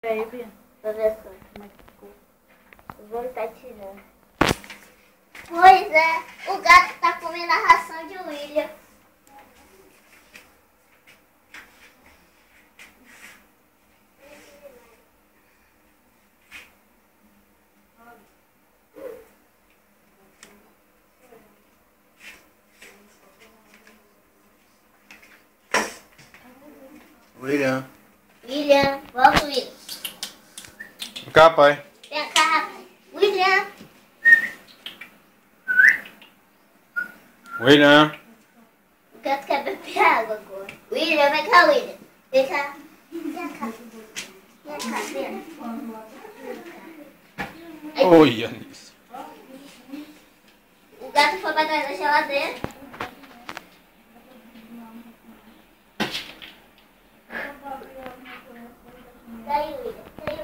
aí, Bia. Pra ver só. Como é que ficou? O João tá tirando. Pois é, o gato tá comendo a ração de William. William. William, volta, William. Vem cá, pai. Vem cá, rapaz. William. William. O gato quer beber água agora. William, vem cá, William. Vem cá. Vem cá. Vem cá, vem. Olha nisso. O gato foi pra trás da geladeira. Daí, William. Daí.